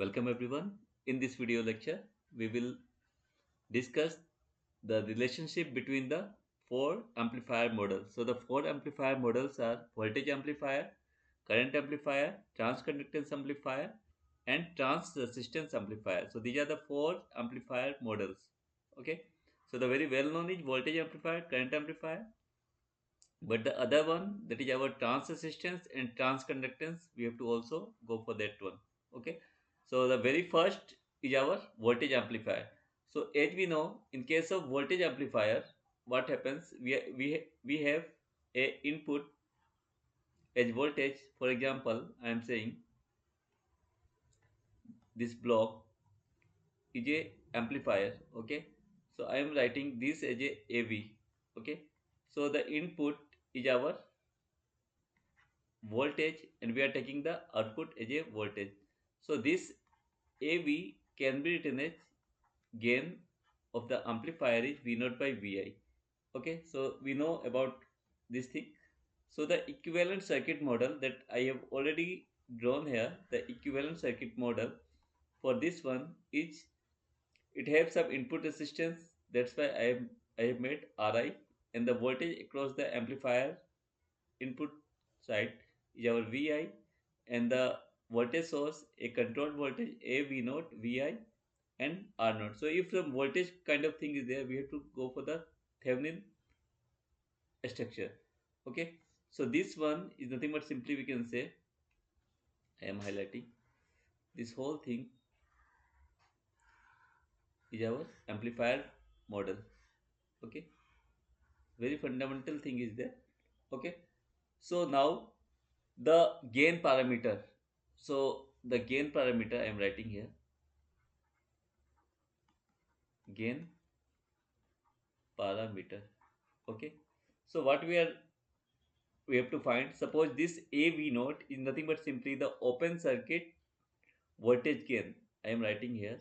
Welcome everyone. In this video lecture, we will discuss the relationship between the four amplifier models. So the four amplifier models are voltage amplifier, current amplifier, transconductance amplifier, and transresistance amplifier. So these are the four amplifier models. Okay. So the very well known is voltage amplifier, current amplifier, but the other one, that is our transresistance and transconductance, we have to also go for that one. Okay. So the very first is our voltage amplifier. So as we know, in case of voltage amplifier, what happens? We have a input as voltage. For example, I am saying this block is a amplifier. Okay. So I am writing this as a AV. Okay. So the input is our voltage and we are taking the output as a voltage. So this AV can be written as gain of the amplifier is V naught by Vi. Okay, so we know about this thing. So the equivalent circuit model that I have already drawn here, the equivalent circuit model for this one is it has some input resistance. That's why I have made Ri, and the voltage across the amplifier input side is our Vi, and the voltage source a controlled voltage a V naught Vi and R naught. So if the voltage kind of thing is there, we have to go for the Thevenin structure. Okay. So this one is nothing but simply we can say I am highlighting this whole thing is our amplifier model. Okay. Very fundamental thing is there. Okay. So now the gain parameter. So the gain parameter I am writing here. Gain parameter. Okay. So what we have to find, suppose this AV naught is nothing but simply the open circuit voltage gain. I am writing here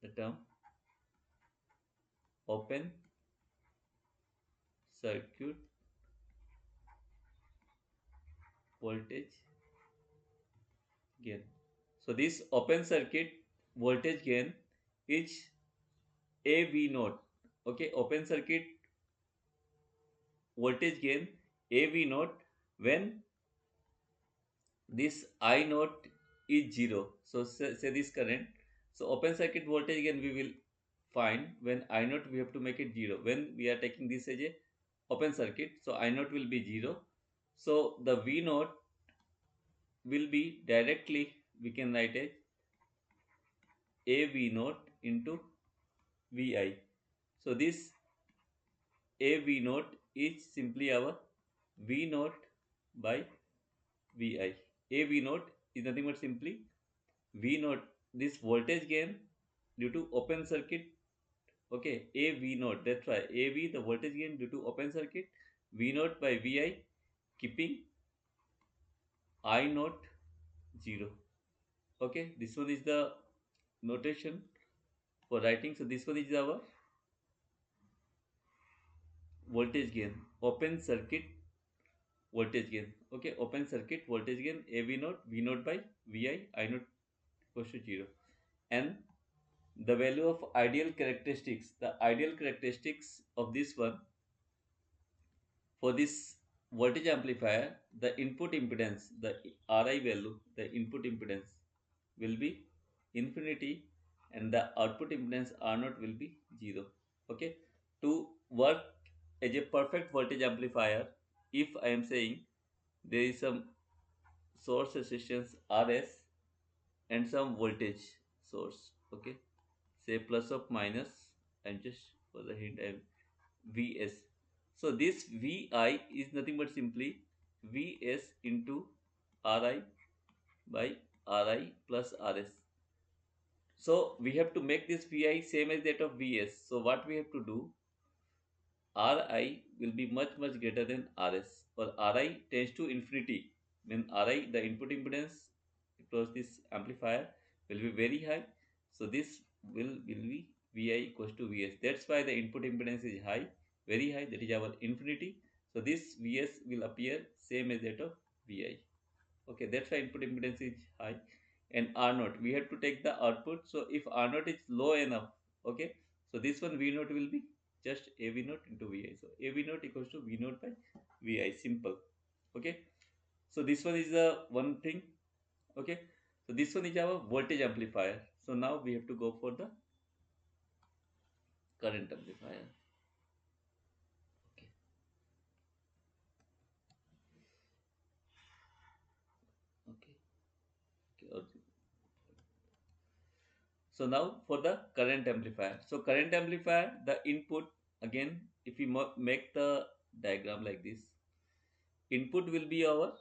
the term open circuit voltage gain. So this open circuit voltage gain is AV naught. Okay, open circuit voltage gain AV naught when this I naught is 0. So say this current. So open circuit voltage gain we will find when I naught we have to make it 0. When we are taking this as a open circuit, so I naught will be 0. So the V naught will be directly, we can write as AV naught into Vi. So this AV naught is simply our V naught by Vi. AV naught is nothing but simply V naught, this voltage gain due to open circuit. Okay, AV naught, that's why AV the voltage gain due to open circuit, V naught by Vi, keeping I naught 0. Okay, this one is the notation for writing. So this one is our voltage gain, open circuit voltage gain. Okay, open circuit voltage gain AV naught, V naught by Vi, I naught equals to 0. And the value of ideal characteristics, the ideal characteristics of this one, for this voltage amplifier, the input impedance, the Ri value, the input impedance will be infinity and the output impedance R naught will be 0. Okay. To work as a perfect voltage amplifier, if I am saying there is some source resistance Rs and some voltage source, okay, say plus or minus, I'm just for the hint I'm Vs. So this Vi is nothing but simply Vs into Ri by Ri plus Rs. So we have to make this Vi same as that of Vs. So what we have to do, Ri will be much greater than Rs, or Ri tends to infinity. When Ri, the input impedance across this amplifier will be very high. So this will be Vi equals to Vs. That's why the input impedance is high, very high, that is our infinity. So this Vs will appear same as that of Vi. Okay, that's why input impedance is high. and R naught. We have to take the output. So if R naught is low enough, okay, so this one V naught will be just A V naught into Vi. So A V naught equals to V naught by Vi. Simple. Okay. So this one is the one thing. Okay. So this one is our voltage amplifier. So now we have to go for the current amplifier. Okay. Okay. Okay. So now for the current amplifier. So current amplifier, the input, again, if we make the diagram like this, input will be our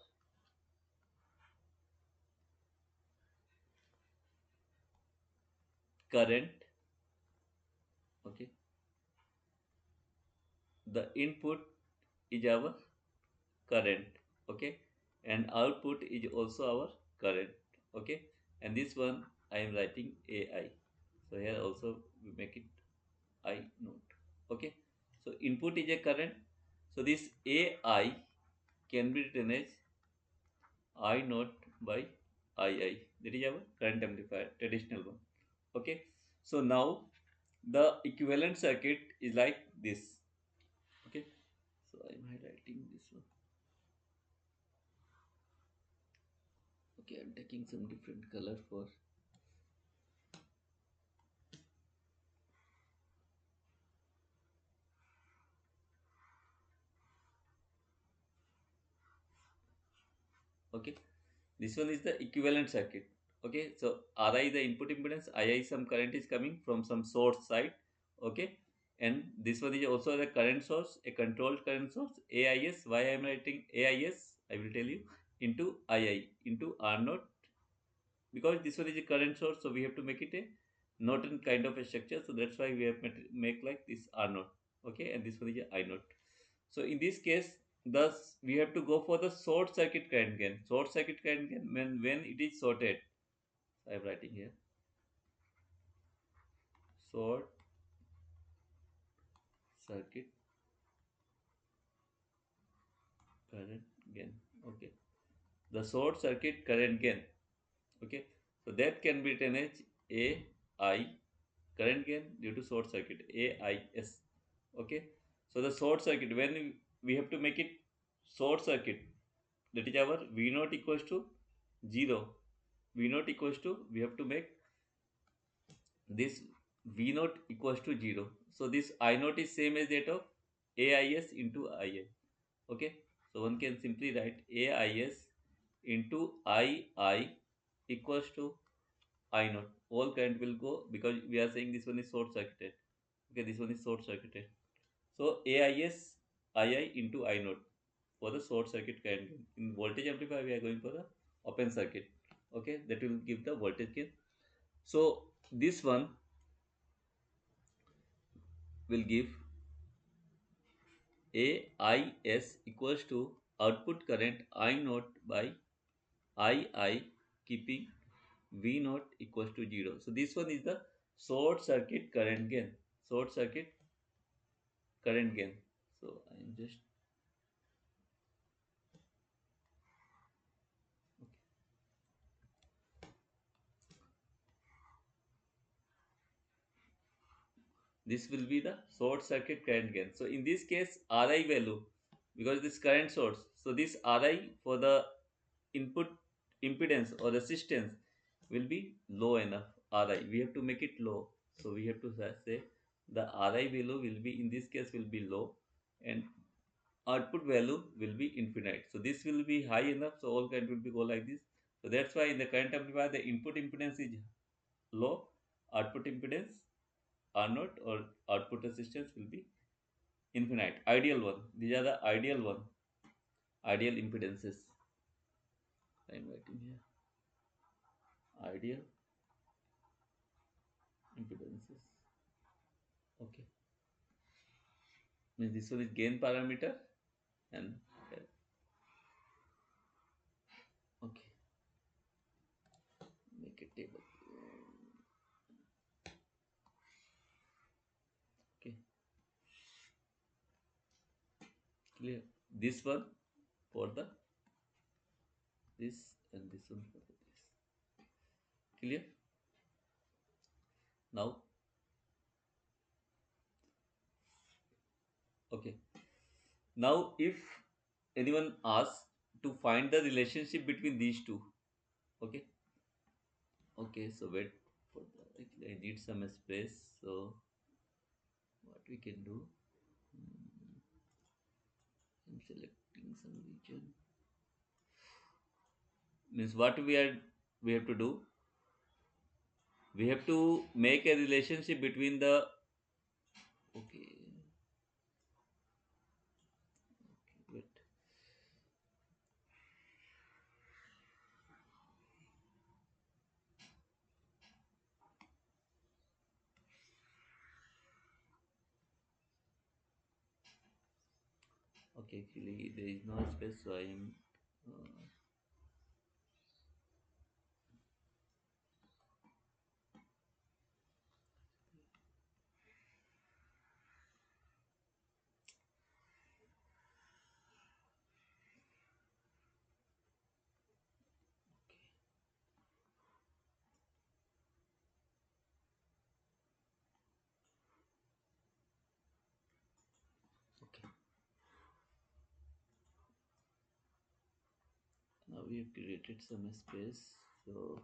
current. Okay. The input is our current. Okay. And output is also our current. Okay. And this one I am writing AI. So here also we make it I note. Okay. So input is a current. So this AI can be written as I naught by II. That is our current amplifier, traditional one. Okay. So now the equivalent circuit is like this. Okay. So I am highlighting this one. Okay, I'm taking some different color for. Okay. This one is the equivalent circuit. Okay. So Ri the input impedance, Ii some current is coming from some source side. Okay. And this one is also the current source, a controlled current source. AIS. Why I am writing AIS? I will tell you, into II into R naught, because this one is a current source, so we have to make it a Norton kind of a structure. So that's why we have make like this R naught. Okay. And this one is a I naught. So in this case, thus we have to go for the short circuit current gain. Short circuit current gain when it is shorted. I am writing here. Short circuit current gain. Okay. The short circuit current gain. Okay. So that can be written as AI, current gain due to short circuit, AIS. Okay. So the short circuit, when we have to make it short circuit, that is our V naught equals to 0. V naught equals to, we have to make this V naught equals to 0. So this I naught is same as that of AIS into II. Okay. So one can simply write AIS into II equals to I naught. All current will go, because we are saying this one is short circuited. Okay, this one is short circuited. So AIS II into I naught for the short circuit current gain. In voltage amplifier, we are going for the open circuit. Okay, that will give the voltage gain. So this one will give AIS equals to output current I naught by II, keeping V naught equals to 0. So this one is the short circuit current gain. Short circuit current gain. So I am just this will be the short circuit current gain. So in this case, Ri value, because this current source, so this Ri for the input impedance or resistance will be low enough. Ri, we have to make it low. So we have to say the Ri value will be, in this case, will be low, and output value will be infinite. So this will be high enough, so all current will be go like this. So that's why in the current amplifier, the input impedance is low, output impedance R naught or output resistance will be infinite. Ideal one. These are the ideal one. Ideal impedances. I am writing here. Ideal impedances. Okay. Means this one is gain parameter, and okay. Make a table. Okay. Clear. This one for the this, and this one for the this. Clear? Now, okay. Now, if anyone asks to find the relationship between these two, okay. Okay, so wait for the, actually I need some space. So what we can do? Hmm, I'm selecting some region. Means what we have to do? We have to make a relationship between the, okay. Wait. Okay, actually there is no space, so I am. Uh, okay. Now we have created some space. So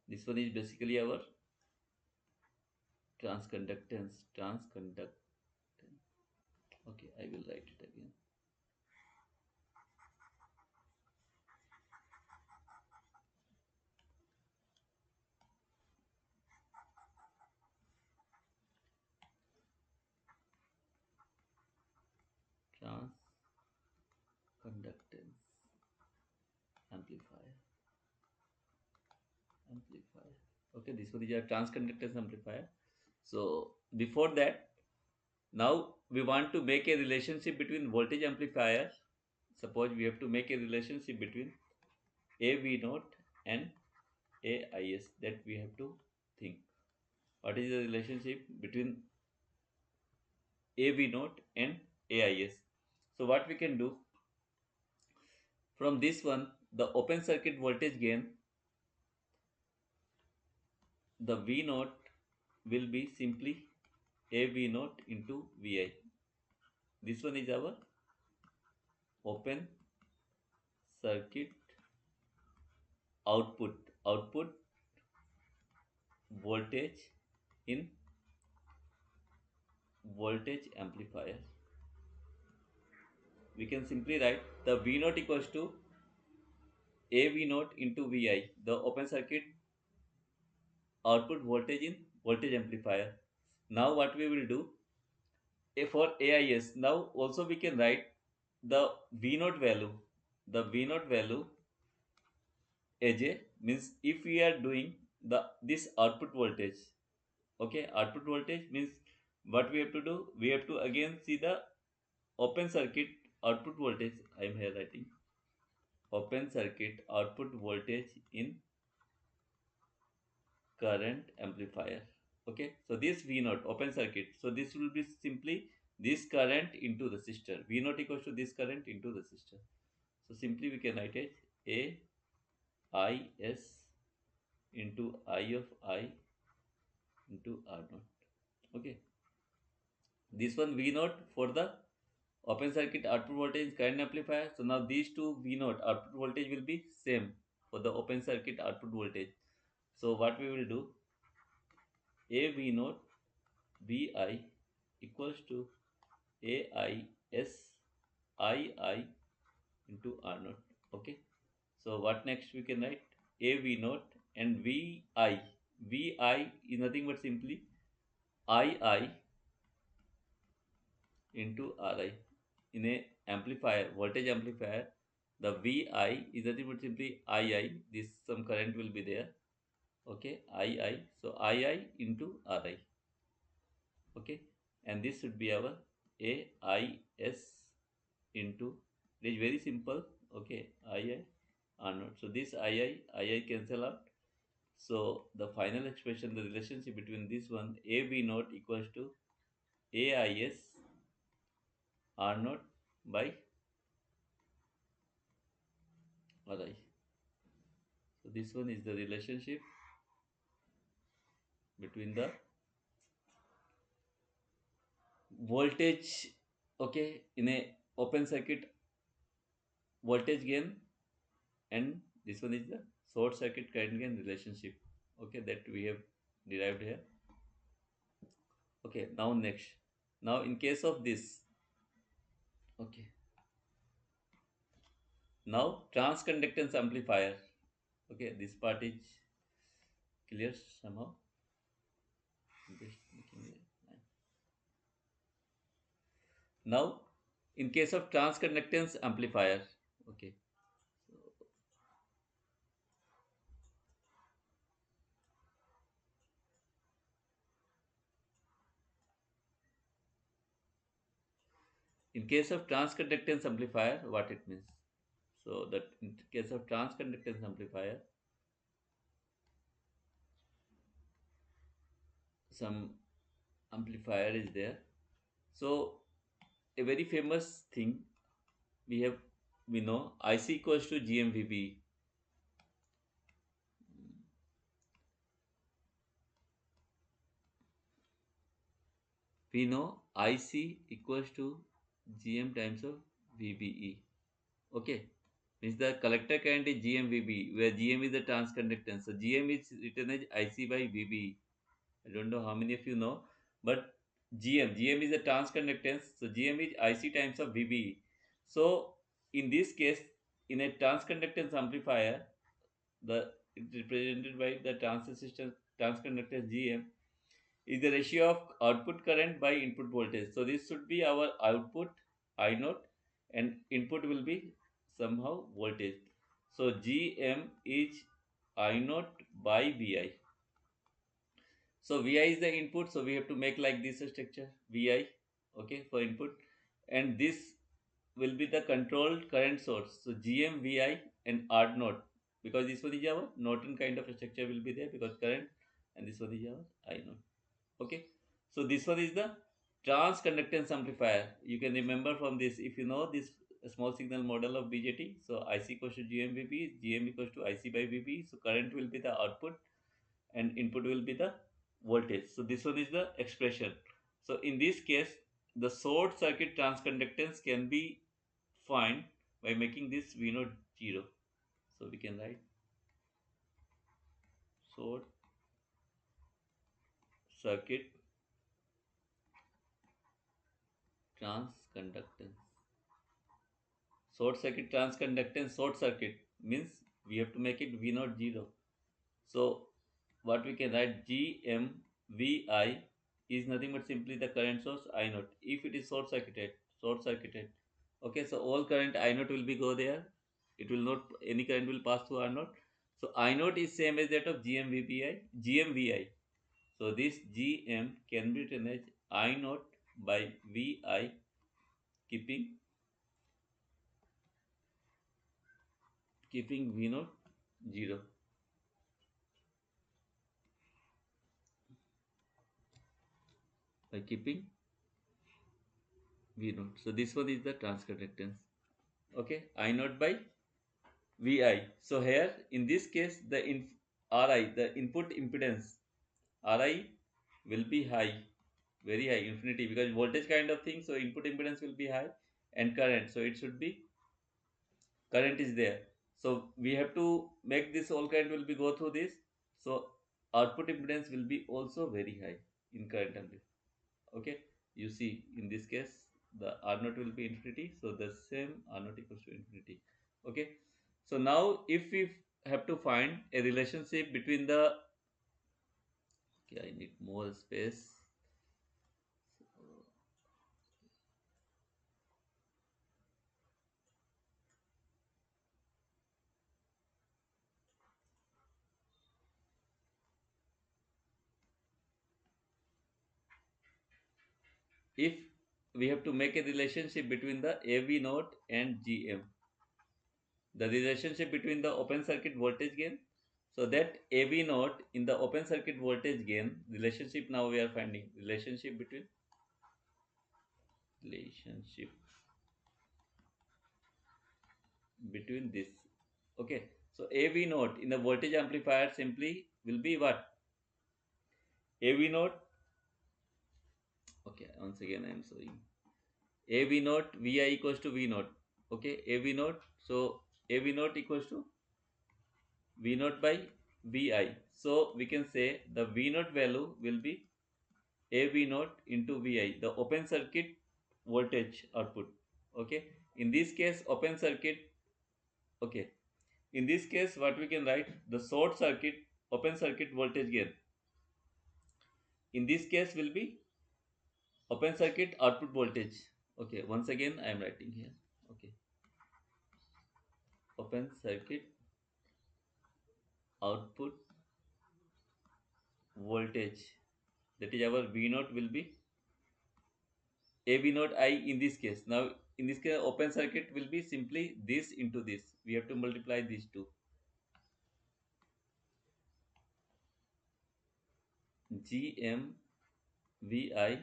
this one is basically our transconductance. Transconductance. Okay, I will write it again. Transconductance amplifier. Amplifier. Okay, this one is a transconductance amplifier. So before that, now we want to make a relationship between voltage amplifier. Suppose we have to make a relationship between AV naught and AIS, that we have to think. What is the relationship between AV naught and AIS? So what we can do from this one, the open circuit voltage gain, the V naught will be simply AV naught into VI. This one is our open circuit output voltage in voltage amplifier. We can simply write the V naught equals to AV naught into VI, the open circuit output voltage in voltage amplifier. Now what we will do, for AIS, now also we can write the V naught value. The V naught value AJ means if we are doing the this output voltage, okay, output voltage means what we have to do, we have to again see the open circuit output voltage. I am here writing open circuit output voltage in current amplifier. Okay, so this V naught open circuit, so this will be simply this current into the resistor. V naught equals to this current into the resistor. So simply we can write it A I S into I of I into R naught. Okay, this one V naught for the open circuit output voltage current amplifier. So now these two V naught output voltage will be same for the open circuit output voltage. So what we will do, A V naught Vi equals to AIS II into R naught. Okay. So what next we can write? AV naught and VI. VI is nothing but simply II into RI. In a amplifier, voltage amplifier, the VI is nothing but simply II. This some current will be there. Okay, II. So II into RI. Okay, and this should be our AIS into, it is very simple. Okay, II R naught. So this II cancel out. So the final expression, the relationship between this one, AV naught equals to AIS R naught by RI. So this one is the relationship. between the voltage, okay, in a open circuit voltage gain, and this one is the short circuit current gain relationship, okay, that we have derived here. Okay, now next, now in case of this, okay, now transconductance amplifier, okay, this part is clear somehow. Just making it. Now in case of transconductance amplifier, okay, so in case of transconductance amplifier, what it means? So that in case of transconductance amplifier, some amplifier is there. So a very famous thing we have, we know IC equals to GMVB. We know IC equals to GM times of VBE. Okay, means the collector current is GMVB, where GM is the transconductance. So GM is written as IC by VBE. I don't know how many of you know, but GM is the transconductance. So GM is IC times of VBE. So in this case, in a transconductance amplifier, the it is represented by the transistor transconductance GM is the ratio of output current by input voltage. So this should be our output I naught, and input will be somehow voltage. So GM is I naught by VI. So Vi is the input, so we have to make like this structure Vi, okay, for input, and this will be the controlled current source. So GM Vi and R naught, because this one is our Norton kind of a structure will be there because current, and this one is our I naught. Okay, so this one is the transconductance amplifier. You can remember from this, if you know this small signal model of BJT. So IC equals to GMVB, GM equals to IC by VB. So current will be the output and input will be the voltage. So this one is the expression. So in this case, the short circuit transconductance can be find by making this V naught 0. So we can write short circuit transconductance. Short circuit transconductance, short circuit means we have to make it V naught 0. So what we can write, GMVI is nothing but simply the current source I naught. If it is short circuited. Okay, so all current I naught will be go there. It will not, any current will pass through R naught. So I naught is same as that of GMVI. So this GM can be written as I naught by VI, keeping V naught 0. By keeping V naught. So this one is the transconductance. Okay, I naught by Vi. So here in this case the Ri, the input impedance Ri will be high, very high, infinity, because voltage kind of thing. So input impedance will be high, and current. So it should be current is there. So we have to make this all current will be go through this. So output impedance will be also very high in current amplifier. Okay, you see in this case the R naught will be infinity, so the same R naught equals to infinity. Okay, so now if we have to find a relationship between the, okay, I need more space. If we have to make a relationship between the AV naught and GM, the relationship between the open circuit voltage gain, so that AV naught in the open circuit voltage gain relationship, now we are finding relationship between this. Okay, so AV naught in the voltage amplifier simply will be what? AV naught, okay, once again I am sorry. AV naught VI equals to V naught. Okay, AV naught. So AV naught equals to V naught by VI. So we can say the V naught value will be AV naught into VI, the open circuit voltage output. Okay, in this case, open circuit. Okay, in this case, what we can write, the short circuit open circuit voltage gain. In this case, will be open circuit output voltage. Okay, once again, I am writing here. Okay, open circuit output voltage, that is our V naught will be AV naught I in this case. Now in this case open circuit will be simply this into this. We have to multiply these two. GM VI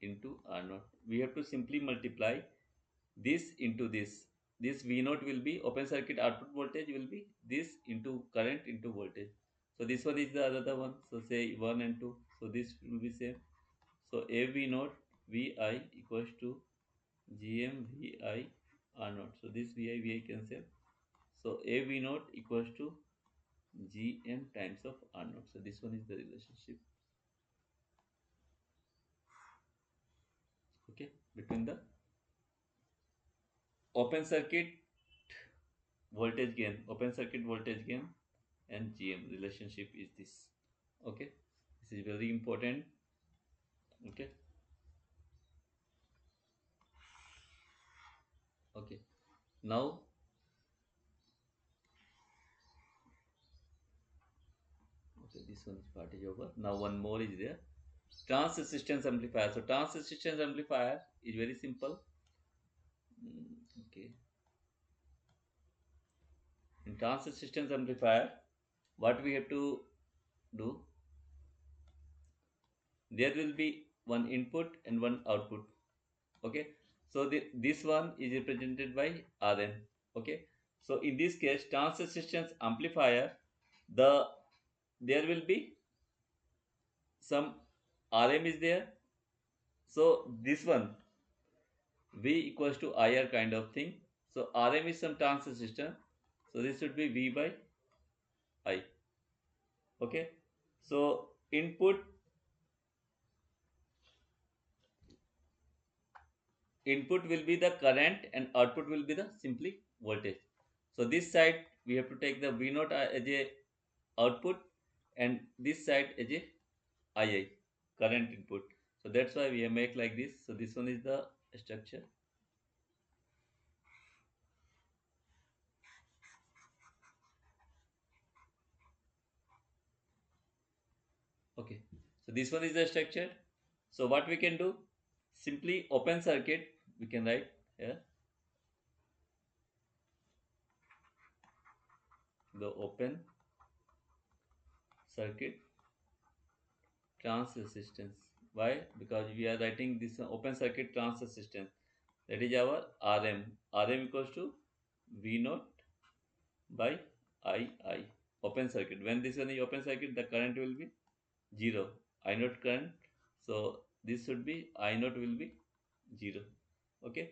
into R naught. We have to simply multiply this into this. This V naught will be open circuit output voltage will be this into current into voltage. So this one is the other one. So say 1 and 2. So this will be same. So AV naught VI equals to GM VI R naught. So this VI cancel. So AV naught equals to GM times of R naught. So this one is the relationship. Okay, between the open circuit open circuit voltage gain and GM relationship is this. Okay, this is very important. Okay, okay. Now, okay, this one's part is over. Now one more is there. Transresistance amplifier. So transresistance amplifier is very simple. Okay, in transresistance amplifier, what we have to do, there will be one input and one output. Okay, so this one is represented by Rn. Okay, so in this case transresistance amplifier, the there will be some Rm is there. So this one V equals to IR kind of thing. So Rm is some transresistor, so this should be V by I. Okay, so input will be the current and output will be the simply voltage. So this side we have to take the V naught as a output and this side as a II, current input. So that's why we make like this. So this one is the structure. Okay, so this one is the structure. So what we can do, simply open circuit we can write here, the open circuit trans resistance. Why? Because we are writing this open circuit trans resistance, that is our Rm. Rm equals to V naught by II. Open circuit, when this one is open circuit, the current will be 0, I naught current. So this should be I naught will be 0. Okay,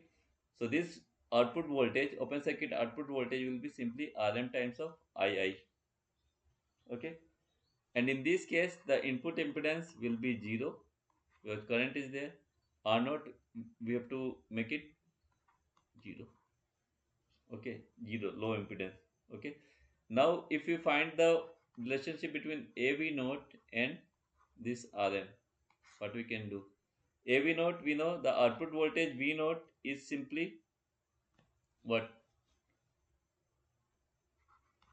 so this output voltage, open circuit output voltage will be simply Rm times of II. Okay, and in this case the input impedance will be 0 because current is there. R naught we have to make it 0. Okay, 0, low impedance. Okay, now if you find the relationship between AV naught and this Rm, what we can do, AV naught we know the output voltage V naught is simply what,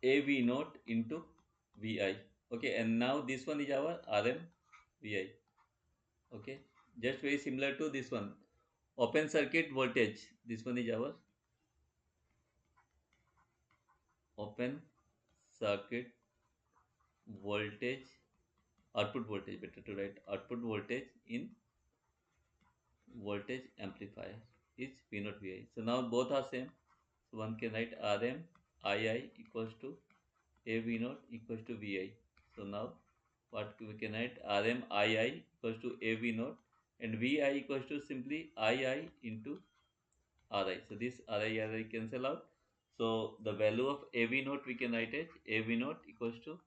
AV naught into VI. Okay, and now this one is our Rm VI. Okay, just very similar to this one, open circuit voltage. This one is our open circuit voltage, output voltage, better to write output voltage in voltage amplifier is V naught VI. So now both are same. So one can write Rm II equals to AV naught equals to VI. So now what we can write Rm II equals to AV naught, and Vi equals to simply II into Ri. So this Ri cancel out. So the value of AV naught we can write as AV naught equals to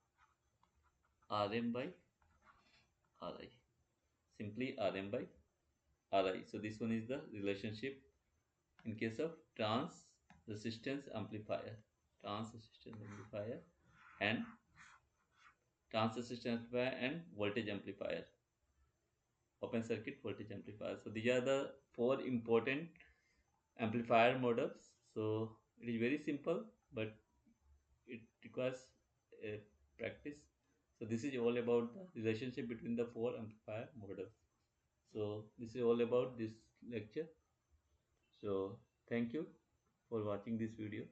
Rm by Ri. Simply Rm by Ri. So this one is the relationship in case of trans-resistance amplifier. Trans-resistance amplifier and trans-resistance amplifier and voltage amplifier. Open circuit voltage amplifier. So these are the four important amplifier models. So it is very simple, but it requires a practice. So this is all about the relationship between the four amplifier models. So this is all about this lecture. So thank you for watching this video.